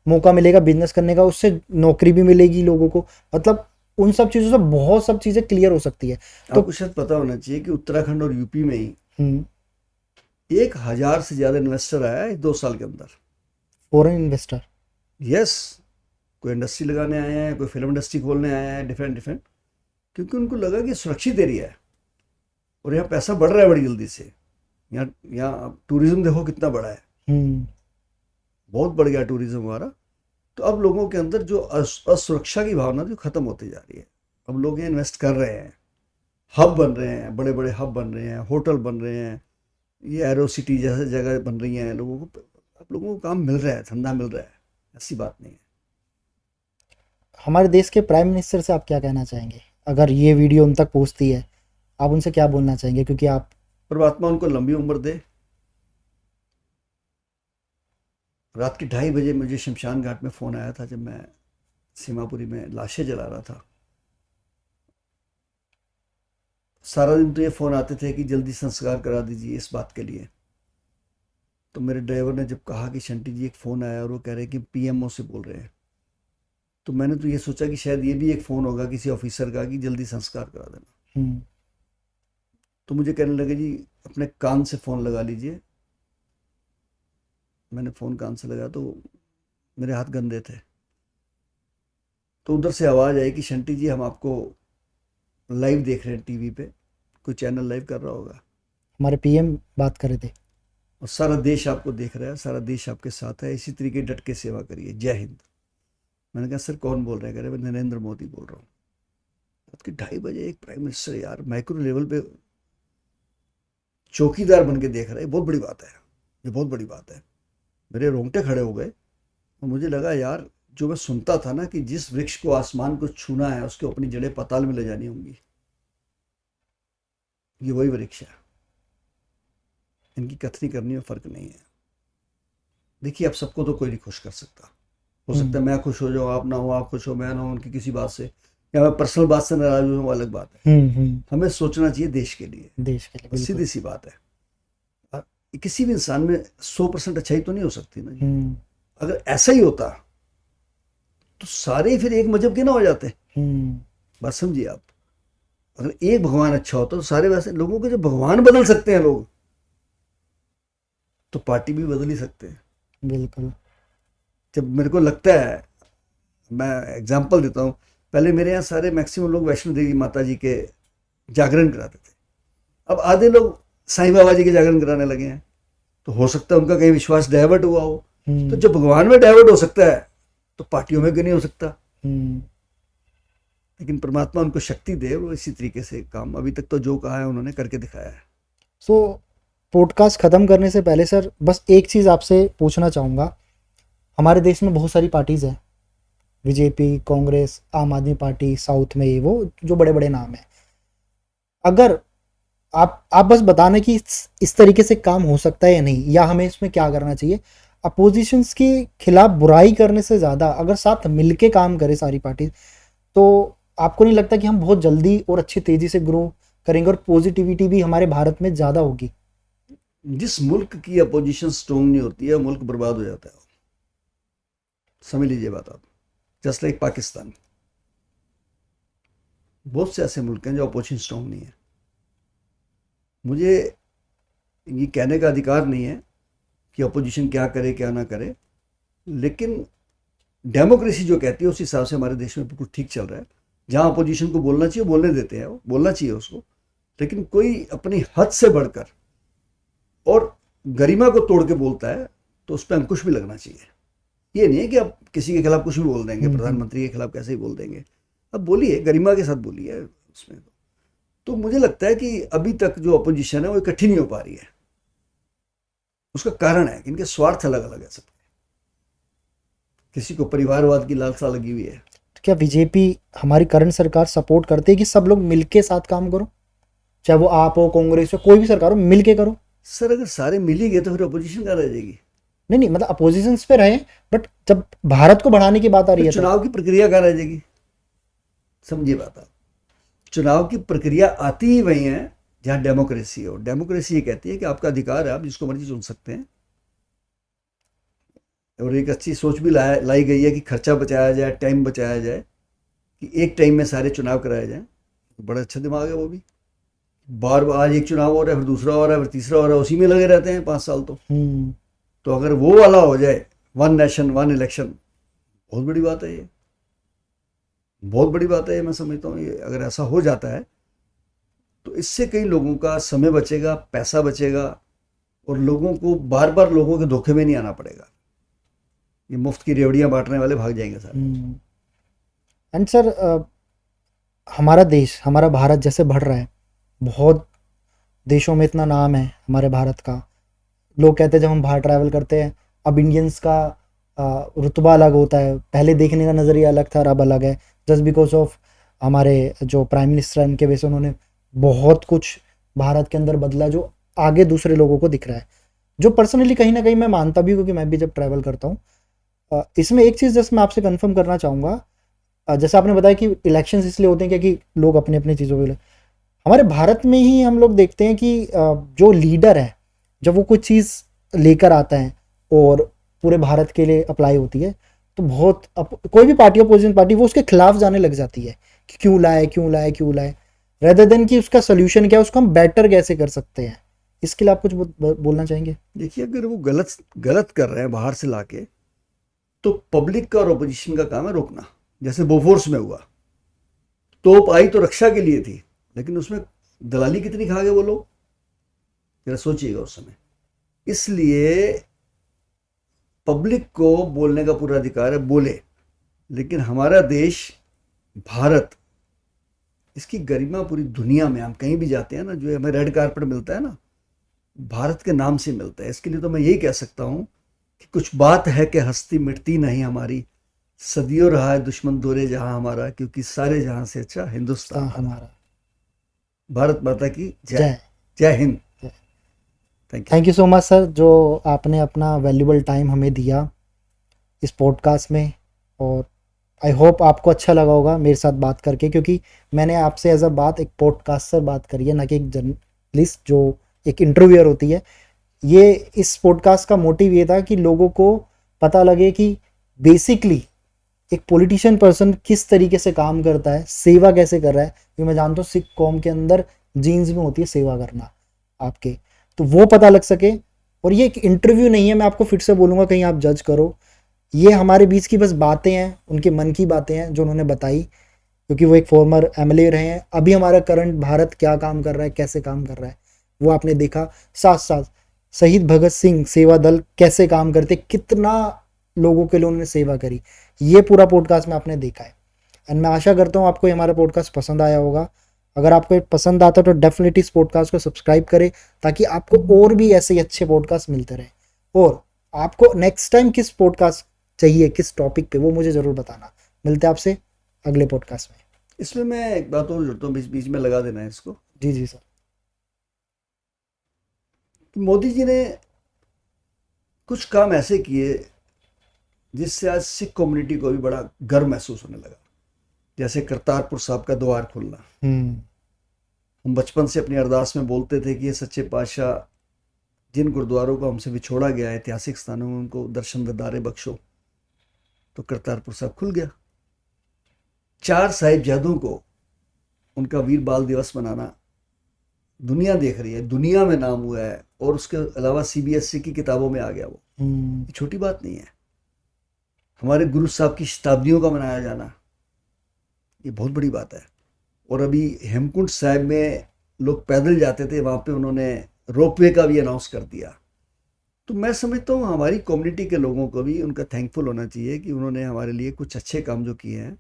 मौका मिलेगा बिजनेस करने का, उससे नौकरी भी मिलेगी लोगों को, मतलब उन सब चीज़ों से बहुत सब चीज़ें क्लियर हो सकती है। तो आपको शायद पता होना चाहिए कि उत्तराखंड और यूपी में ही हम्म 1,000 से ज्यादा इन्वेस्टर आया है 2 साल के अंदर। Foreign investor. यस, कोई इंडस्ट्री लगाने आए हैं, कोई फिल्म इंडस्ट्री खोलने आए हैं, डिफरेंट डिफरेंट, क्योंकि उनको लगा कि सुरक्षित एरिया है और यहाँ पैसा बढ़ रहा है बड़ी जल्दी से। यहाँ यहाँ अब टूरिज्म देखो कितना बड़ा है, हम्म बहुत बढ़ गया टूरिज्म हमारा। तो अब लोगों के अंदर जो असुरक्षा की भावना जो खत्म होती जा रही है, अब लोग यहाँ इन्वेस्ट कर रहे हैं, हब बन रहे हैं, बड़े बड़े हब बन रहे हैं, होटल बन रहे हैं, ये एरो सिटी जैसे जगह बन रही हैं, लोगों को अब लोगों को काम मिल रहा है, धंधा मिल रहा है, ऐसी बात नहीं है। हमारे देश के प्राइम मिनिस्टर से आप क्या कहना चाहेंगे, अगर ये वीडियो उन तक पहुंचती है, आप उनसे क्या बोलना चाहेंगे? क्योंकि आप परमात्मा उनको लंबी उम्र दे। रात के 2:30 बजे मुझे शमशान घाट में फ़ोन आया था जब मैं सीमापुरी में लाशें जला रहा था। सारा दिन तो ये फ़ोन आते थे कि जल्दी संस्कार करा दीजिए इस बात के लिए। तो मेरे ड्राइवर ने जब कहा कि शंटी जी एक फ़ोन आया और वो कह रहे हैं कि पीएमओ से बोल रहे हैं, तो मैंने तो ये सोचा कि शायद ये भी एक फ़ोन होगा किसी ऑफिसर का कि जल्दी संस्कार करा देना। हम्म तो मुझे कहने लगे जी अपने कान से फ़ोन लगा लीजिए। मैंने फ़ोन कान से लगाया तो मेरे हाथ गंदे थे, तो उधर से आवाज़ आई कि शंटी जी हम आपको लाइव देख रहे हैं टीवी पे, कोई चैनल लाइव कर रहा होगा हमारे पीएम बात कर रहे थे। और सारा देश आपको देख रहा है, सारा देश आपके साथ है, इसी तरीके डट के सेवा करिए, जय हिंद। मैंने कहा सर कौन बोल रहे हैं? कह रहे मैं नरेंद्र मोदी बोल रहा हूँ। रात के 2:30 बजे एक प्राइम मिनिस्टर यार माइक्रो लेवल पे चौकीदार बन के देख रहा है, बहुत बड़ी बात है, ये बहुत बड़ी बात है। मेरे रोंगटे खड़े हो गए और मुझे लगा यार जो मैं सुनता था ना कि जिस वृक्ष को आसमान को छूना है उसको अपनी जड़ें पाताल में ले जानी होंगी, ये वही वृक्ष है। इनकी कथनी करनी में फ़र्क नहीं है। देखिए अब सबको तो कोई नहीं खुश कर सकता, हो सकता है मैं खुश हो जाऊँ, आप ना हो, आप खुश हो मैं ना हो, उनकी किसी बात से या मैं पर्सनल बात से नाराज हूँ, वो अलग बात है। हमें सोचना चाहिए देश के लिए, देश के लिए बस बिल्कुल। सीधी सी बात है। और किसी भी इंसान में 100% अच्छाई तो नहीं हो सकती ना जी। अगर ऐसा ही होता तो सारे फिर एक मजहब के ना हो जाते। बात समझिए आप, अगर एक भगवान अच्छा होता तो सारे वैसे लोगों के, जब भगवान बदल सकते हैं लोग तो पार्टी भी बदल ही सकते हैं। बिल्कुल। जब मेरे को लगता है, मैं एग्जांपल देता हूँ, पहले मेरे यहाँ सारे मैक्सिमम लोग वैष्णो देवी माता जी के जागरण कराते थे, अब आधे लोग साईं बाबा जी के जागरण कराने लगे हैं। तो हो सकता है उनका कहीं विश्वास डाइवर्ट हुआ हो। तो जब भगवान में डाइवर्ट हो सकता है तो पार्टियों में क्यों नहीं हो सकता? लेकिन परमात्मा उनको शक्ति दे, वो इसी तरीके से काम, अभी तक तो जो कहा है उन्होंने करके दिखाया है। सो पॉडकास्ट ख़त्म करने से पहले सर बस एक चीज़ आपसे पूछना चाहूँगा। हमारे देश में बहुत सारी पार्टीज़ हैं, बीजेपी, कांग्रेस, आम आदमी पार्टी, साउथ में ये वो जो बड़े बड़े नाम हैं। अगर आप बस बताना कि इस तरीके से काम हो सकता है या नहीं, या हमें इसमें क्या करना चाहिए। अपोजिशंस के खिलाफ बुराई करने से ज़्यादा अगर साथ मिलके काम करे सारी पार्टी, तो आपको नहीं लगता कि हम बहुत जल्दी और अच्छी तेज़ी से ग्रो करेंगे और पॉजिटिविटी भी हमारे भारत में ज़्यादा होगी? जिस मुल्क की अपोजिशन स्ट्रॉन्ग नहीं होती है मुल्क बर्बाद हो जाता है, समझ लीजिए बात आप। जस्ट लाइक पाकिस्तान, बहुत से ऐसे मुल्क हैं जो अपोजिशन स्ट्रॉन्ग नहीं है। मुझे ये कहने का अधिकार नहीं है कि अपोजिशन क्या करे क्या ना करे, लेकिन डेमोक्रेसी जो कहती है उस हिसाब से हमारे देश में बिल्कुल ठीक चल रहा है। जहाँ अपोजिशन को बोलना चाहिए बोलने देते हैं, वो बोलना चाहिए उसको, लेकिन कोई अपनी हद से बढ़कर और गरिमा को तोड़ के बोलता है तो उस पर अंकुश भी लगना चाहिए। ये नहीं है कि आप किसी के खिलाफ कुछ भी बोल देंगे, प्रधानमंत्री के खिलाफ कैसे ही बोल देंगे। अब बोलिए, गरिमा के साथ बोलिए उसमें। तो मुझे लगता है कि अभी तक जो अपोजिशन है वो इकट्ठी नहीं हो पा रही है। उसका कारण है कि इनके स्वार्थ अलग अलग है सबके। किसी को परिवारवाद की लालसा लगी हुई है। तो क्या बीजेपी हमारी करंट सरकार सपोर्ट करती है कि सब लोग मिलके साथ काम करो, चाहे वो आप हो, कांग्रेस हो, कोई भी सरकार हो, मिलके करो? सर अगर सारे मिल ही गए तो फिर अपोजिशन कहाँ रह जाएगी? नहीं नहीं, मतलब अपोजिशन पे रहे, बट जब भारत को बढ़ाने की बात आ रही फिर है तो चुनाव की प्रक्रिया कहाँ रह जाएगी? समझिए बात आप। चुनाव की प्रक्रिया आती ही वही है जहाँ डेमोक्रेसी हो। डेमोक्रेसी ये कहती है कि आपका अधिकार है, आप जिसको मर्जी चुन सकते हैं। और एक अच्छी सोच भी लाई गई है कि खर्चा बचाया जाए, टाइम बचाया जाए, कि एक टाइम में सारे चुनाव कराए जाएं। बड़ा अच्छा दिमाग है वो भी। बार बार आज एक चुनाव हो रहा है, फिर दूसरा हो रहा है, फिर तीसरा हो रहा है, उसी में लगे रहते हैं 5 साल। तो अगर वो वाला हो जाए, वन नेशन वन इलेक्शन, बहुत बड़ी बात है ये, बहुत बड़ी बात है ये। मैं समझता हूँ ये अगर ऐसा हो जाता है तो इससे कई लोगों का समय बचेगा, पैसा बचेगा, और लोगों को बार बार लोगों के धोखे में नहीं आना पड़ेगा। ये मुफ्त की रेवड़ियाँ बांटने वाले भाग जाएंगे सारे। एंड सर, हमारा देश, हमारा भारत जैसे बढ़ रहा है, बहुत देशों में इतना नाम है हमारे भारत का। लोग कहते हैं जब हम बाहर ट्रैवल करते हैं, अब इंडियंस का रुतबा अलग होता है, पहले देखने का नज़रिया अलग था और अब अलग है, जस्ट बिकॉज ऑफ हमारे जो प्राइम मिनिस्टर हैं, उनके वजह से उन्होंने बहुत कुछ भारत के अंदर बदला जो आगे दूसरे लोगों को दिख रहा है, जो पर्सनली कहीं ना कहीं मैं मानता भी हूँ, क्योंकि मैं भी जब ट्रैवल करता हूँ। इसमें एक चीज़ जस्ट मैं आपसे कंफर्म करना चाहूँगा, जैसे आपने बताया कि इलेक्शंस इसलिए होते हैं क्योंकि लोग अपने अपनी चीज़ों के लिए, हमारे भारत में ही हम लोग देखते हैं कि जो लीडर है, जब वो कोई चीज़ लेकर आता है और पूरे भारत के लिए अप्लाई होती है, तो बहुत कोई भी पार्टी, अपोजिशन पार्टी, वो उसके खिलाफ जाने लग जाती है कि क्यों लाए, क्यों लाए, क्यों लाए, रेदर देन कि उसका सोल्यूशन क्या है, उसको हम बेटर कैसे कर सकते हैं। इसके लिए आप कुछ बोलना चाहेंगे? देखिए, अगर वो गलत गलत कर रहे हैं बाहर से लाके, तो पब्लिक का और अपोजिशन का काम है रोकना। जैसे बोफोर्स में हुआ, तोप आई तो रक्षा के लिए थी, लेकिन उसमें दलाली कितनी खा गए वो लोग, जरा सोचिएगा उस समय। इसलिए पब्लिक को बोलने का पूरा अधिकार है, बोले। लेकिन हमारा देश भारत, इसकी गरिमा पूरी दुनिया में, हम कहीं भी जाते हैं ना, जो हमें रेड कारपेट मिलता है ना, भारत के नाम से मिलता है। इसके लिए तो मैं यही कह सकता हूँ कि कुछ बात है कि हस्ती मिटती नहीं हमारी, सदियों रहा है दुश्मन दूरे जहां हमारा, क्योंकि सारे जहां से अच्छा हिंदुस्तान हमारा। भारत माता की जय। जय। जय Hind. Thank you so much sir, जो आपने अपना वैल्यूबल टाइम हमें दिया इस पॉडकास्ट में, और आई होप आपको अच्छा लगा होगा मेरे साथ बात करके, क्योंकि मैंने आपसे एज अ बात एक पॉडकास्टर बात करी है, ना कि एक जर्नलिस्ट जो एक इंटरव्यूअर होती है। ये इस पॉडकास्ट का मोटिव ये था कि लोगों को पता लगे कि बेसिकली एक पॉलिटिशियन पर्सन किस तरीके से काम करता है, सेवा कैसे कर रहा है, क्योंकि मैं जानता हूँ सिख कौम के अंदर जीन्स में होती है सेवा करना आपके, तो वो पता लग सके। और ये एक इंटरव्यू नहीं है, मैं आपको फिर से बोलूँगा, कहीं आप जज करो, ये हमारे बीच की बस बातें हैं, उनके मन की बातें हैं जो उन्होंने बताई, क्योंकि वो एक फॉर्मर एमएलए रहे हैं। अभी हमारा करंट भारत क्या काम कर रहा है, कैसे काम कर रहा है, वो आपने देखा। साथ साथ शहीद भगत सिंह सेवा दल कैसे काम करते, कितना लोगों के लिए उन्होंने सेवा करी, ये पूरा पॉडकास्ट में आपने देखा है। एंड मैं आशा करता हूँ आपको ये हमारा पॉडकास्ट पसंद आया होगा। अगर आपको ये पसंद आता तो डेफिनेटली इस पॉडकास्ट को सब्सक्राइब करें, ताकि आपको और भी ऐसे ही अच्छे पॉडकास्ट मिलते रहे। और आपको नेक्स्ट टाइम किस पॉडकास्ट चाहिए, किस टॉपिक पे, वो मुझे ज़रूर बताना। मिलते हैं आपसे अगले पॉडकास्ट में। इसमें मैं एक बात और जोड़ता हूँ, बीच बीच में लगा देना है इसको। जी जी सर। मोदी जी ने कुछ काम ऐसे किए जिससे आज सिख कम्युनिटी को भी बड़ा गर्व महसूस होने लगा। जैसे करतारपुर साहब का द्वार खुलना। हम बचपन से अपनी अरदास में बोलते थे कि ये सच्चे पातशाह जिन गुरुद्वारों को हमसे बिछोड़ा गया है, ऐतिहासिक स्थानों में, उनको दर्शन दीदारे बख्शो। तो करतारपुर साहब खुल गया। 4 साहिबजादों को उनका वीर बाल दिवस मनाना दुनिया देख रही है, दुनिया में नाम हुआ है, और उसके अलावा सीबीएसई की किताबों में आ गया वो। ये छोटी बात नहीं है। हमारे गुरु साहब की शताब्दियों का मनाया जाना, ये बहुत बड़ी बात है। और अभी हेमकुंड साहिब में लोग पैदल जाते थे, वहाँ पे उन्होंने रोपवे का भी अनाउंस कर दिया। तो मैं समझता हूँ हमारी कम्युनिटी के लोगों को भी उनका थैंकफुल होना चाहिए कि उन्होंने हमारे लिए कुछ अच्छे काम जो किए हैं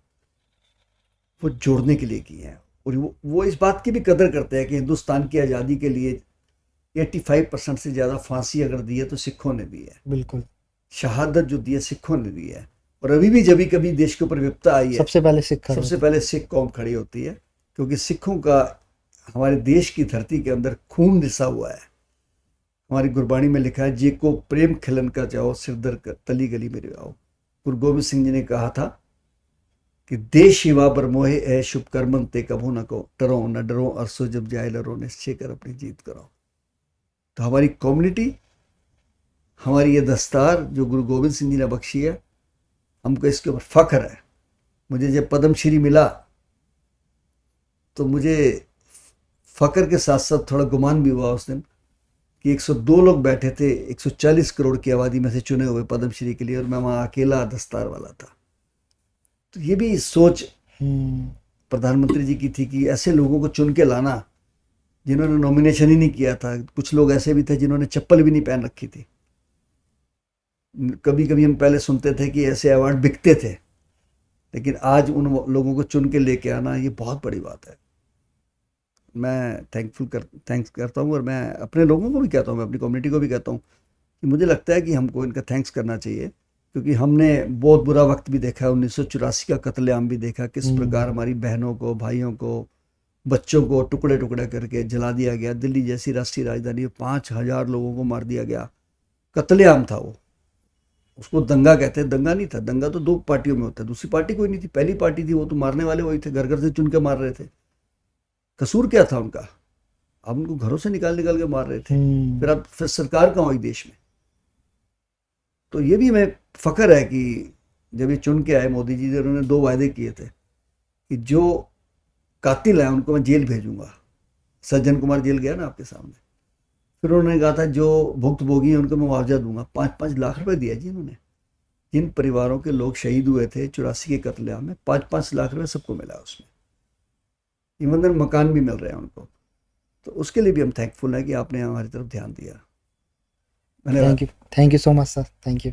वो जोड़ने के लिए किए हैं। और वो इस बात की भी कदर करते हैं कि हिंदुस्तान की आज़ादी के लिए 85% से ज़्यादा फांसी अगर दी है तो सिखों ने दी है। बिल्कुल। शहादत जो दी है सिखों ने दी है। और अभी भी जब भी कभी देश के ऊपर विपदा आई है, सबसे पहले सिख खड़े सबसे होते पहले सिख कौम खड़ी होती है, क्योंकि सिखों का हमारे देश की धरती के अंदर खून रिसा हुआ है। हमारी गुरबाणी में लिखा है, जे को प्रेम खिलन का जाओ, सिरदर तली गली मेरे आओ। गुरु गोविंद सिंह जी ने कहा था कि देश शिवा पर मोहे है शुभ कर्मन ते कभू न को डरो न डरो, अरसो जब जाए लरो, निश्चय कर अपनी जीत करो। तो हमारी कम्युनिटी, हमारी ये दस्तार जो गुरु गोविंद सिंह जी ने बख्शी है, हमको इसके ऊपर फख्र है। मुझे जब पद्मश्री मिला तो मुझे फख्र के साथ साथ थोड़ा गुमान भी हुआ उस दिन कि 102 लोग बैठे थे 140 करोड़ की आबादी में से चुने हुए पद्मश्री के लिए, और मैं वहाँ अकेला दस्तार वाला था। तो ये भी सोच प्रधानमंत्री जी की थी कि ऐसे लोगों को चुन के लाना जिन्होंने नॉमिनेशन ही नहीं किया था। कुछ लोग ऐसे भी थे जिन्होंने चप्पल भी नहीं पहन रखी थी। कभी कभी हम पहले सुनते थे कि ऐसे अवार्ड बिकते थे, लेकिन आज उन लोगों को चुन के लेके आना ये बहुत बड़ी बात है। मैं थैंक्स करता हूँ, और मैं अपने लोगों को भी कहता हूँ, मैं अपनी कम्युनिटी को भी कहता हूँ कि मुझे लगता है कि हमको इनका थैंक्स करना चाहिए, क्योंकि हमने बहुत बुरा वक्त भी देखा है। 1984 का कत्लेआम भी देखा, किस प्रकार हमारी बहनों को, भाइयों को, बच्चों को टुकड़े टुकड़े करके जला दिया गया। दिल्ली जैसी राष्ट्रीय राजधानी में 5000 लोगों को मार दिया गया। कत्लेआम था वो, उसको दंगा कहते हैं। दंगा नहीं था, दंगा तो 2 पार्टियों में होता है, दूसरी पार्टी कोई नहीं थी, पहली पार्टी थी, वो तो मारने वाले वही थे, घर घर से चुन के मार रहे थे। कसूर क्या था उनका? अब उनको घरों से निकाल निकाल के मार रहे थे। फिर सरकार कहाँ हुई देश में? तो ये भी मैं फख्र है कि जब ये चुन के आए मोदी जी, उन्होंने 2 वायदे किए थे कि जो कातिल है उनको मैं जेल भेजूंगा। सज्जन कुमार जेल गया ना आपके सामने। फिर उन्होंने कहा था जो भुक्तभोगी हैं उनको मैं मुआवजा दूंगा। 5-5 लाख रुपए दिया जी उन्होंने। जिन परिवारों के लोग शहीद हुए थे 84 के कत्लेआम में, 5-5 लाख रुपए सबको मिला उसमें। इवन मकान भी मिल रहे हैं उनको। तो उसके लिए भी हम थैंकफुल हैं कि आपने हमारी तरफ ध्यान दिया। धन्यवाद। Thank you so much sir, thank you.